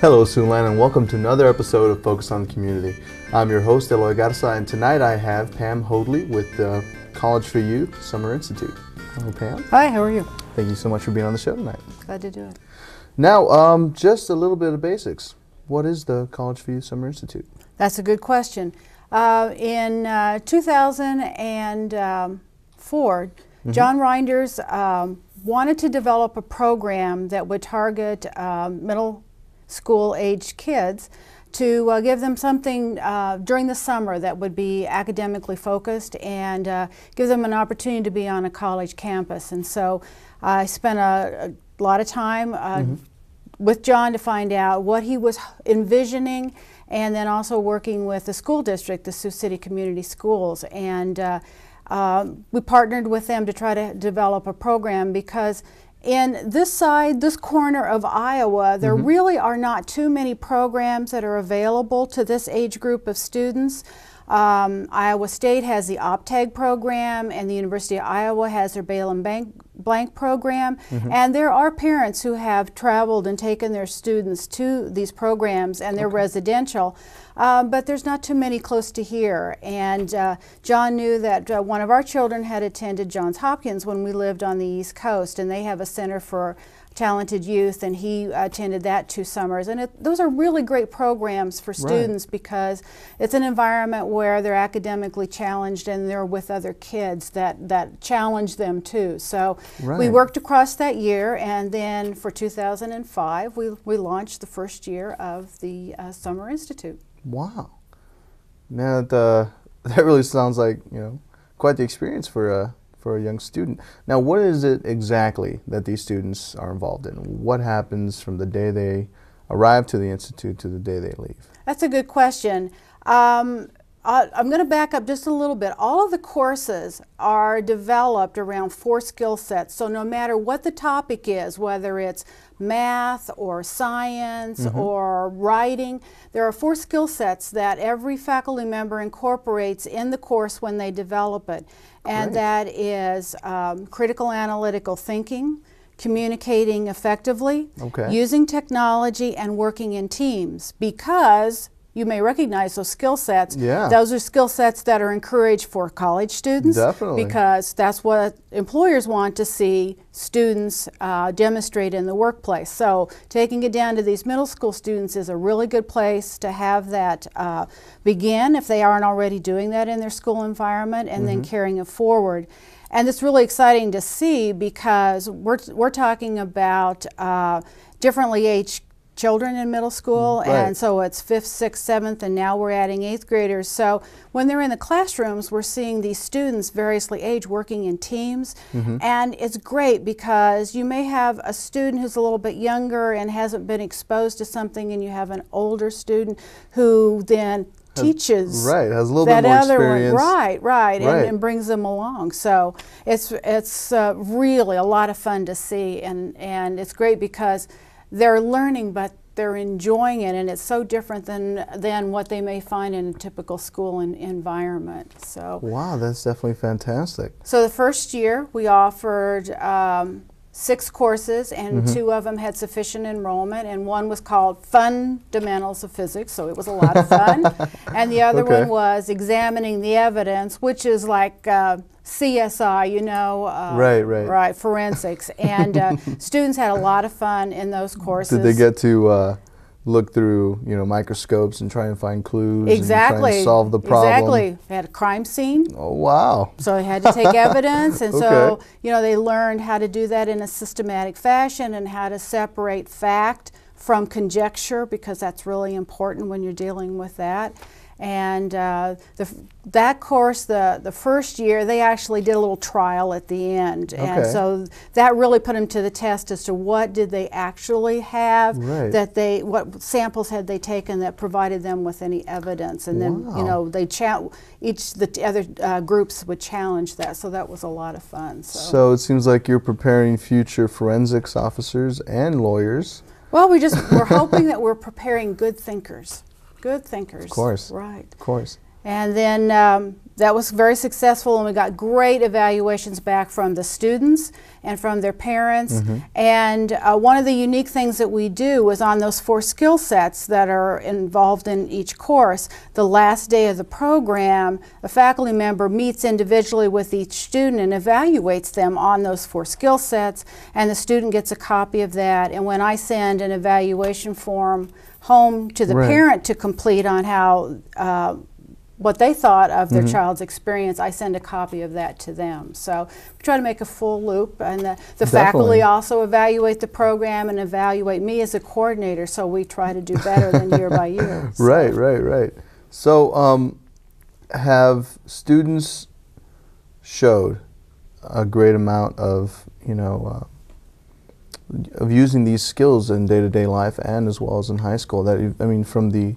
Hello, Siouxland, and welcome to another episode of Focus on the Community. I'm your host, Eloy Garza, and tonight I have Pam Hoadley with the College for Youth Summer Institute. Hello, Pam. Hi, how are you? Thank you so much for being on the show tonight. Glad to do it. Now, just a little bit of basics. What is the College for Youth Summer Institute? That's a good question. In 2004, John Reinders wanted to develop a program that would target middle school aged kids to give them something during the summer that would be academically focused and give them an opportunity to be on a college campus. And so I spent a lot of time with John to find out what he was envisioning, and then also working with the school district, the Sioux City Community Schools. And we partnered with them to try to develop a program, because in this corner of Iowa, there really are not too many programs that are available to this age group of students. Iowa State has the OPTAG program, and the University of Iowa has their Bail Blank program. And there are parents who have traveled and taken their students to these programs, and they're residential. But there's not too many close to here. And John knew that one of our children had attended Johns Hopkins when we lived on the East Coast, and they have a center for talented youth, and he attended that 2 summers. And those are really great programs for students, because it's an environment where they're academically challenged and they're with other kids that challenge them too. So we worked across that year, and then for 2005 we launched the first year of the Summer Institute. Wow. Now that really sounds like, quite the experience for a young student. Now, what is it exactly that these students are involved in? What happens from the day they arrive to the Institute to the day they leave? That's a good question. I'm going to back up just a little bit. All of the courses are developed around 4 skill sets. So no matter what the topic is, whether it's math or science or writing, there are 4 skill sets that every faculty member incorporates in the course when they develop it. And that is critical analytical thinking, communicating effectively, using technology, and working in teams. Because you may recognize those skill sets. Those are skill sets that are encouraged for college students. Because that's what employers want to see students demonstrate in the workplace. So taking it down to these middle school students is a really good place to have that begin, if they aren't already doing that in their school environment, and then carrying it forward. And it's really exciting to see, because we're talking about differently aged children in middle school, and so it's 5th, 6th, 7th, and now we're adding 8th graders. So when they're in the classrooms, we're seeing these students variously aged working in teams, and it's great, because you may have a student who's a little bit younger and hasn't been exposed to something, and you have an older student who then teaches has a little bit more experience. And brings them along. So it's really a lot of fun to see, and it's great because they're learning, but they're enjoying it, and it's so different than what they may find in a typical school environment. So wow, that's definitely fantastic. So the first year we offered 6 courses, and 2 of them had sufficient enrollment, and one was called Fundamentals of Physics, so it was a lot of fun. And the other one was Examining the Evidence, which is like CSI, forensics. And students had a lot of fun in those courses. Did they get to look through, microscopes and try and find clues and try and solve the problem? They had a crime scene. Oh, wow. So they had to take evidence, and so, they learned how to do that in a systematic fashion, and how to separate fact from conjecture, because that's really important when you're dealing with that. And that course, the first year, they actually did a little trial at the end. And so that really put them to the test as to what did they actually have, what samples had they taken that provided them with any evidence. And then, the other groups would challenge that. So that was a lot of fun. So it seems like you're preparing future forensics officers and lawyers. Well, we're hoping that we're preparing good thinkers. Good thinkers. Of course. Right. Of course. And then that was very successful, and we got great evaluations back from the students and from their parents. And one of the unique things that we do is on those 4 skill sets that are involved in each course, the last day of the program, a faculty member meets individually with each student and evaluates them on those 4 skill sets, and the student gets a copy of that. And when I send an evaluation form home to the parent to complete on how what they thought of their child's experience, I send a copy of that to them. So we try to make a full loop, and the faculty also evaluate the program and evaluate me as a coordinator, so we try to do better than year by year. So. Right. So have students showed a great amount of, of using these skills in day-to-day life and as well as in high school? That, I mean, from the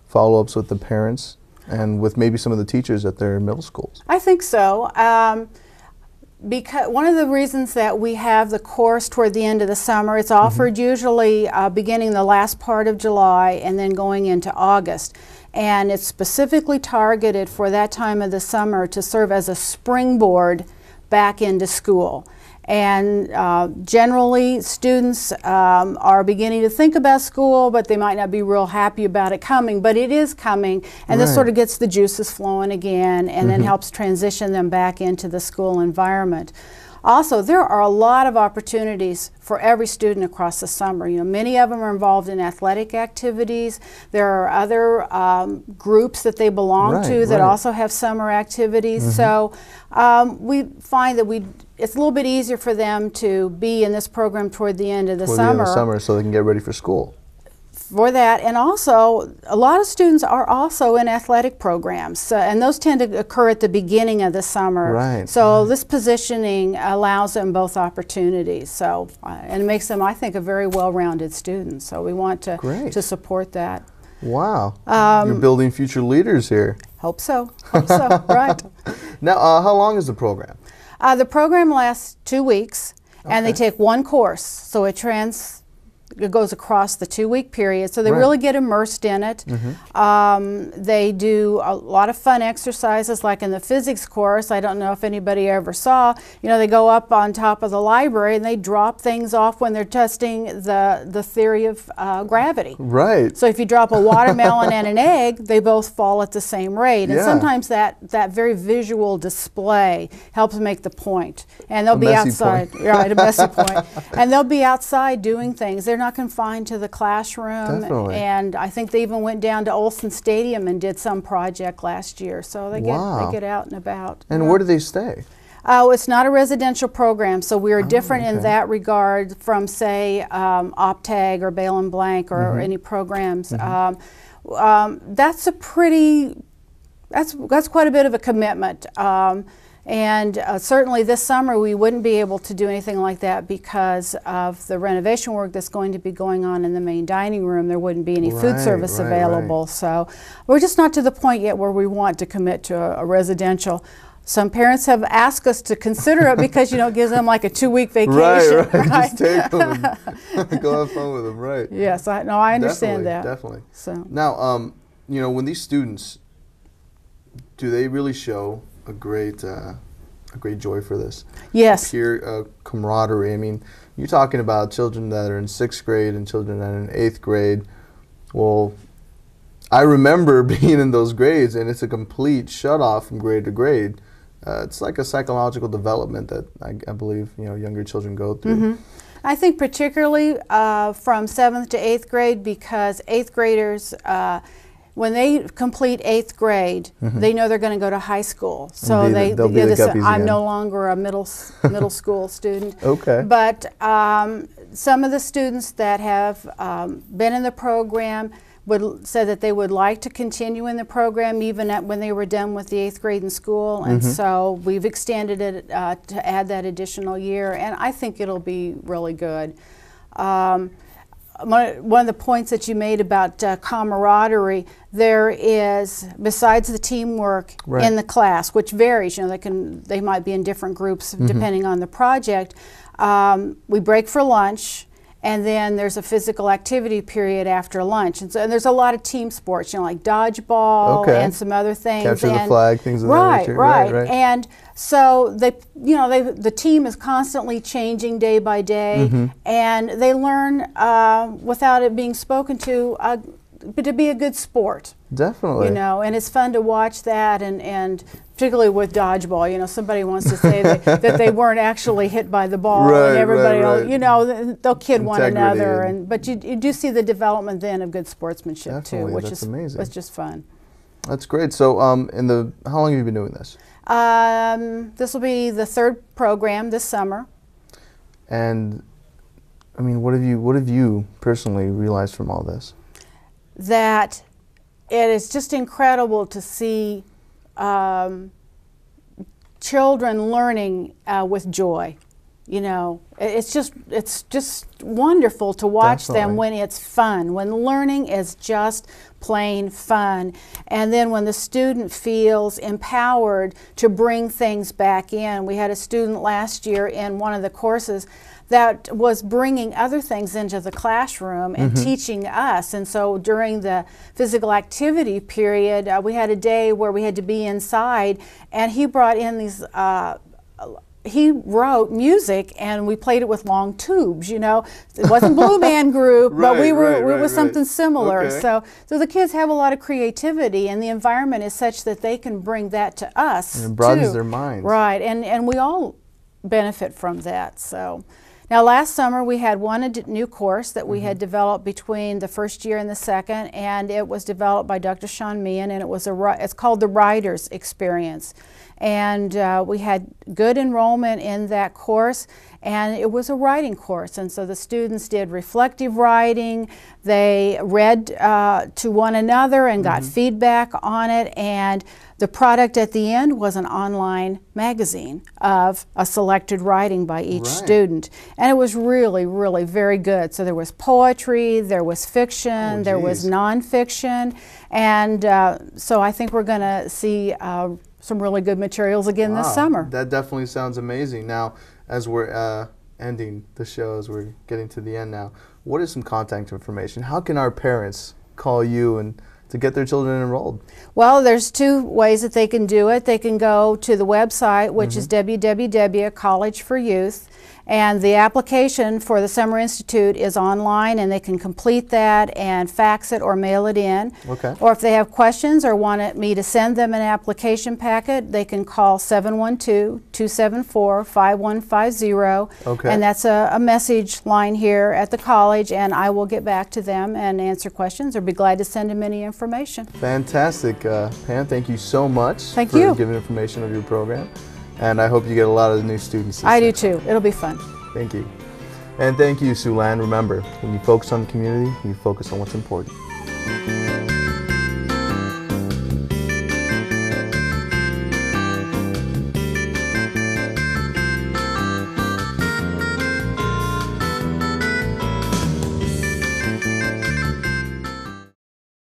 follow-ups with the parents and with maybe some of the teachers at their middle schools? I think so. Because one of the reasons that we have the course toward the end of the summer, it's offered usually beginning the last part of July and then going into August. And it's specifically targeted for that time of the summer to serve as a springboard back into school. And generally, students are beginning to think about school, but they might not be real happy about it coming, but it is coming, and this sort of gets the juices flowing again, and then helps transition them back into the school environment. Also, there are a lot of opportunities for every student across the summer. Many of them are involved in athletic activities. There are other groups that they belong to that also have summer activities. So we find that it's a little bit easier for them to be in this program toward the end of the summer. So they can get ready for school. For that, and also a lot of students are also in athletic programs, and those tend to occur at the beginning of the summer. So this positioning allows them both opportunities. So and it makes them, I think, a very well-rounded student. So we want to support that. Wow, you're building future leaders here. Hope so. Hope so. Right. Now, how long is the program? The program lasts 2 weeks, and they take one course. So it goes across the 2-week period, so they really get immersed in it. They do a lot of fun exercises, like in the physics course. I don't know if anybody ever saw, they go up on top of the library and they drop things off when they're testing the theory of gravity. So if you drop a watermelon and an egg, they both fall at the same rate. And sometimes that very visual display helps make the point. And they'll be outside, a messy point. And they'll be outside doing things. They're not confined to the classroom, and I think they even went down to Olson Stadium and did some project last year. So they get out and about. And where do they stay? It's not a residential program, so we are different in that regard from, say, OPTAG or Bail and Blank or any programs. That's quite a bit of a commitment. And certainly this summer we wouldn't be able to do anything like that because of the renovation work that's going to be going on in the main dining room. There wouldn't be any food service available. So we're just not to the point yet where we want to commit to a residential. Some parents have asked us to consider it because, it gives them like a 2-week vacation. Just take them and go have fun with them, Yes, I understand that. Definitely. So now, when these students, do they really show a great joy for this? Yes. Peer camaraderie. I mean, you're talking about children that are in 6th grade and children that are in 8th grade. Well, I remember being in those grades, and it's a complete shut-off from grade to grade. It's like a psychological development that I believe younger children go through. I think particularly from 7th to 8th grade, because 8th graders, when they complete 8th grade, they know they're going to go to high school. So I'm no longer a middle school student. But some of the students that have been in the program said that they would like to continue in the program even when they were done with the 8th grade in school. And so we've extended it to add that additional year, and I think it'll be really good. One of the points that you made about camaraderie, there is, besides the teamwork in the class, which varies, they might be in different groups depending on the project. We break for lunch, And then there's a physical activity period after lunch, and there's a lot of team sports, like dodgeball and some other things. Capture the flag, things of that nature. Right. And so the team is constantly changing day by day, and they learn without it being spoken to, but to be a good sport. Definitely. And it's fun to watch that, and particularly with dodgeball, somebody wants to say that they weren't actually hit by the ball, and everybody they'll kid one another, but you do see the development then of good sportsmanship too, which is amazing. It's just fun. That's great. So how long have you been doing this? This will be the third program this summer. And I mean, what have you personally realized from all this? That it is just incredible to see children learning with joy. It's just wonderful to watch them when it's fun, when learning is just plain fun. And then when the student feels empowered to bring things back in. We had a student last year in one of the courses that was bringing other things into the classroom and teaching us. And so during the physical activity period, we had a day where we had to be inside, and he brought in these he wrote music, and we played it with long tubes. It wasn't Blue Man Group, but it was something similar. Okay. So the kids have a lot of creativity, and the environment is such that they can bring that to us. And it broadens their minds. Right, and we all benefit from that. So now last summer we had one new course that we had developed between the first year and the second, and it was developed by Dr. Sean Meehan, and it's called the Writer's Experience. And we had good enrollment in that course, and it was a writing course. And so the students did reflective writing. They read to one another and got feedback on it. And the product at the end was an online magazine of a selected writing by each student. And it was really, really very good. So there was poetry, there was fiction, there was nonfiction. And so I think we're going to see some really good materials again this summer. That definitely sounds amazing. Now, as we're ending the show, as we're getting to the end now, what is some contact information? How can our parents call you and to get their children enrolled? Well, there's two ways that they can do it. They can go to the website, which is www.college for youth. And the application for the Summer Institute is online, and they can complete that and fax it or mail it in. Okay. Or if they have questions or want me to send them an application packet, they can call 712-274-5150. Okay. And that's a message line here at the college, and I will get back to them and answer questions or be glad to send them any information. Fantastic. Pam, thank you so much for giving information of your program. And I hope you get a lot of new students. I do too. It'll be fun. Thank you. And thank you, Siouxland. Remember, when you focus on the community, you focus on what's important.